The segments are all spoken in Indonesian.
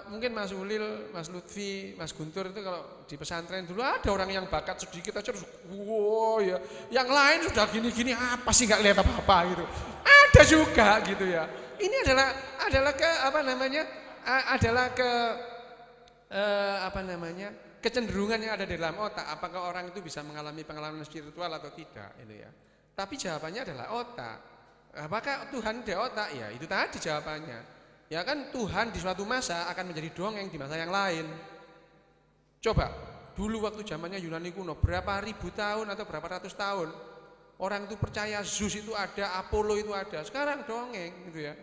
mungkin Mas Ulil, Mas Lutfi, Mas Guntur itu kalau di pesantren dulu ada orang yang bakat sedikit aja, wow ya, yang lain sudah gini-gini apa sih nggak lihat apa-apa gitu. Ada juga gitu ya. Ini adalah ke apa namanya, adalah ke apa namanya, kecenderungan yang ada di dalam otak. Apakah orang itu bisa mengalami pengalaman spiritual atau tidak, itu ya. Tapi jawabannya adalah otak. Apakah Tuhan di otak? Ya itu tadi jawabannya. Ya kan Tuhan di suatu masa akan menjadi dongeng di masa yang lain. Coba dulu waktu zamannya Yunani kuno, berapa ribu tahun atau berapa ratus tahun orang itu percaya Zeus itu ada, Apollo itu ada. Sekarang dongeng gitu ya.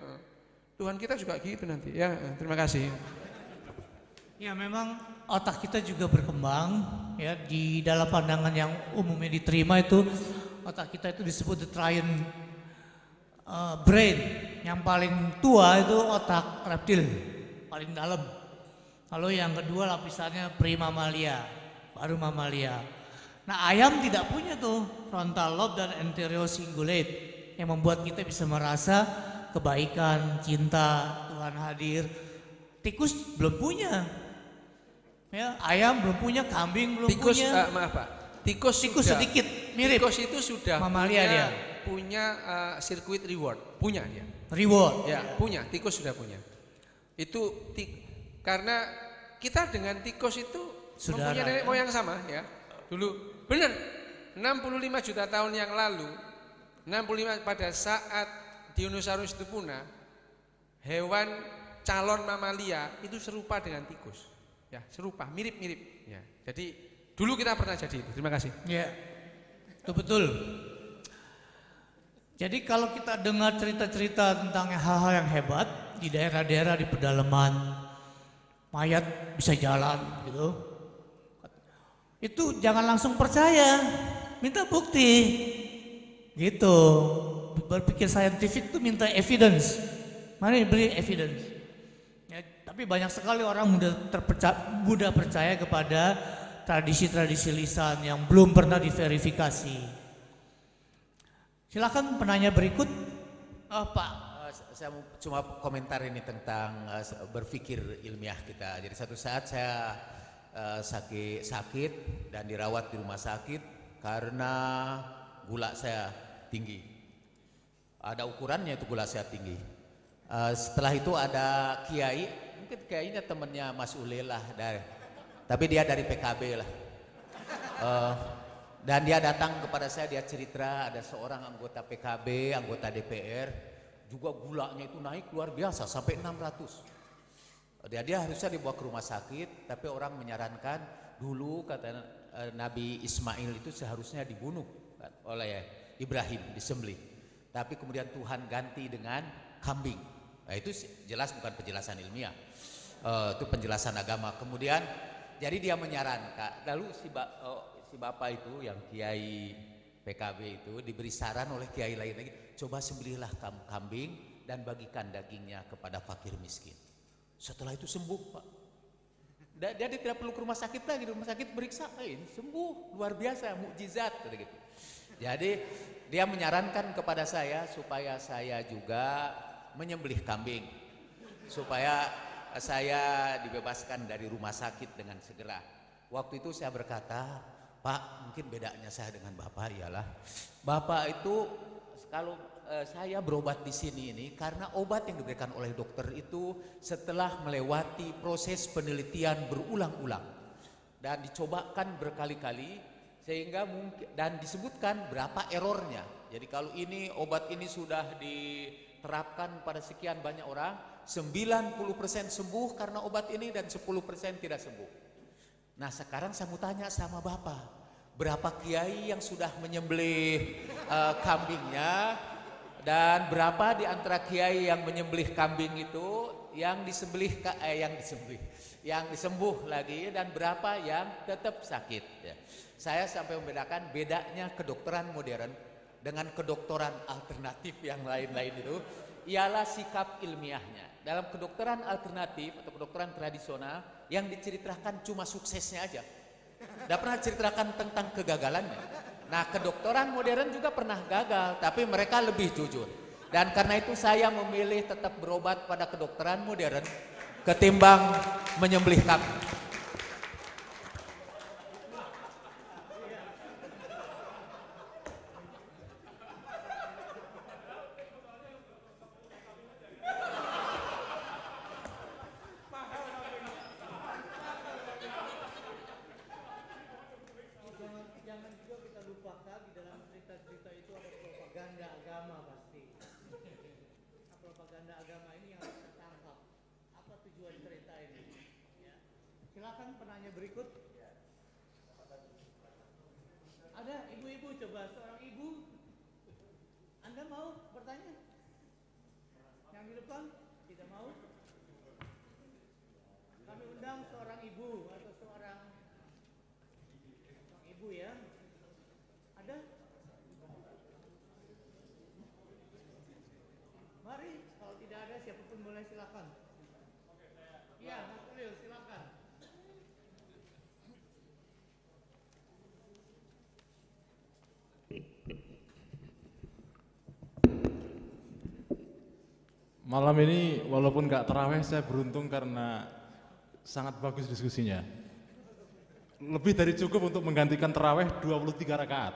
Tuhan kita juga gitu nanti ya. Terima kasih. Ya memang otak kita juga berkembang ya, di dalam pandangan yang umumnya diterima itu otak kita itu disebut the triune brain. Yang paling tua itu otak reptil, paling dalam. Lalu yang kedua lapisannya pre-mamalia, baru mamalia. Nah ayam tidak punya tuh frontal lobe dan anterior cingulate yang membuat kita bisa merasa kebaikan, cinta, Tuhan hadir. Tikus belum punya, ya, ayam belum punya, kambing belum punya. Maaf Pak, tikus sedikit mirip. Tikus itu sudah mamalia punya sirkuit reward, punya dia. Reward. Ya, punya, tikus sudah punya. Itu karena kita dengan tikus itu mempunyai nenek moyang sama ya. Dulu benar 65 juta tahun yang lalu, 65 pada saat dinosaurus itu punah, hewan calon mamalia itu serupa dengan tikus. Ya, serupa, mirip-mirip ya. Jadi dulu kita pernah jadi itu. Terima kasih. Ya. Itu betul. Jadi kalau kita dengar cerita-cerita tentang hal-hal yang hebat di daerah-daerah di pedalaman, mayat bisa jalan gitu, itu jangan langsung percaya, minta bukti gitu. Berpikir saintifik itu minta evidence, mari beri evidence ya, tapi banyak sekali orang mudah percaya kepada tradisi-tradisi lisan yang belum pernah diverifikasi. Silakan penanya berikut. Pak, saya cuma komentar ini tentang berpikir ilmiah kita. Jadi satu saat saya sakit dan dirawat di rumah sakit karena gula saya tinggi. Ada ukurannya itu gula saya tinggi. Setelah itu ada kiai, mungkin kiainya temannya Mas Ulil lah, tapi dia dari PKB lah. Dan dia datang kepada saya, dia cerita ada seorang anggota PKB, anggota DPR, juga gulanya itu naik luar biasa sampai 600. Dia harusnya dibawa ke rumah sakit, tapi orang menyarankan dulu kata Nabi Ismail itu seharusnya dibunuh oleh Ibrahim, disembelih. Tapi kemudian Tuhan ganti dengan kambing. Nah, itu jelas bukan penjelasan ilmiah, itu penjelasan agama. Kemudian jadi dia menyarankan, lalu si bapak itu yang kiai PKB itu diberi saran oleh kiai lain lagi, coba sembelihlah kambing dan bagikan dagingnya kepada fakir miskin. Setelah itu sembuh Pak. Dia tidak perlu ke rumah sakit lagi, di rumah sakit periksa, ini sembuh, luar biasa, mukjizat gitu. Jadi dia menyarankan kepada saya supaya saya juga menyembelih kambing, supaya saya dibebaskan dari rumah sakit dengan segera. Waktu itu saya berkata, Pak, mungkin bedanya saya dengan Bapak ialah Bapak itu kalau saya berobat di sini ini karena obat yang diberikan oleh dokter itu setelah melewati proses penelitian berulang-ulang dan dicobakan berkali-kali sehingga mungkin dan disebutkan berapa errornya. Jadi kalau ini obat ini sudah diterapkan pada sekian banyak orang, 90% sembuh karena obat ini dan 10% tidak sembuh. Nah sekarang saya mau tanya sama Bapak, berapa kiai yang sudah menyembelih kambingnya dan berapa di antara kiai yang menyembelih kambing itu yang disembuh lagi dan berapa yang tetap sakit ya. Saya sampai membedakan bedanya kedokteran modern dengan kedokteran alternatif yang lain-lain itu ialah sikap ilmiahnya. Dalam kedokteran alternatif atau kedokteran tradisional yang diceritakan cuma suksesnya aja, tidak pernah ceritakan tentang kegagalannya. Nah kedokteran modern juga pernah gagal, tapi mereka lebih jujur. Dan karena itu saya memilih tetap berobat pada kedokteran modern ketimbang menyembelih kambing. Jangan juga kita lupakan di dalam cerita-cerita itu ada propaganda agama pasti. Nah, propaganda agama ini yang harus kita tangkap. Apa tujuan cerita ini? Ya. Silakan penanya berikut. Ada ibu-ibu, coba seorang ibu. Anda mau bertanya? Yang di depan tidak mau? Kami undang seorang ibu atau seorang ibu ya. Ada? Mari, kalau tidak ada siapapun boleh silakan. Iya, Mas Lil, silakan. Malam ini walaupun gak terawih, saya beruntung karena sangat bagus diskusinya. Lebih dari cukup untuk menggantikan terawih 23 rakaat.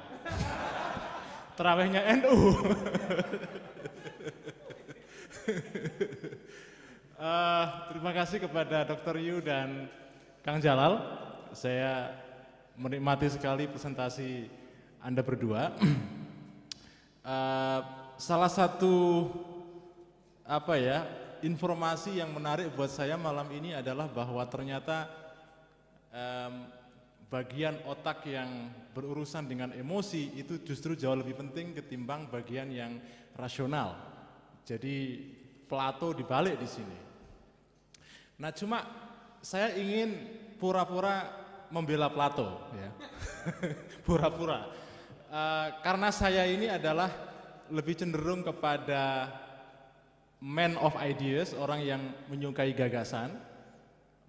Terawihnya NU. Terima kasih kepada Dr. Yu dan Kang Jalal. Saya menikmati sekali presentasi Anda berdua. Salah satu informasi yang menarik buat saya malam ini adalah bahwa ternyata bagian otak yang berurusan dengan emosi itu justru jauh lebih penting ketimbang bagian yang rasional. Jadi Plato dibalik di sini. Nah, cuma saya ingin pura-pura membela Plato, ya. Pura-pura. Karena saya ini adalah lebih cenderung kepada man of ideas, orang yang menyukai gagasan.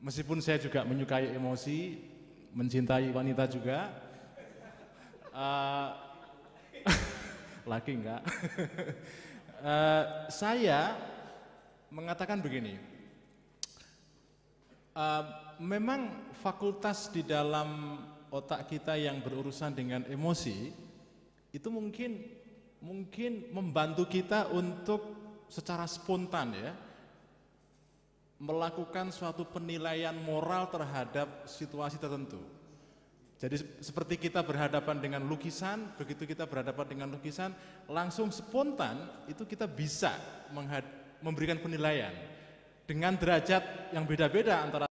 Meskipun saya juga menyukai emosi, mencintai wanita juga. Laki enggak. Saya mengatakan begini, memang fakultas di dalam otak kita yang berurusan dengan emosi itu mungkin membantu kita untuk secara spontan ya melakukan suatu penilaian moral terhadap situasi tertentu. Jadi seperti kita berhadapan dengan lukisan, begitu kita berhadapan dengan lukisan, langsung spontan itu kita bisa memberikan penilaian dengan derajat yang beda-beda antara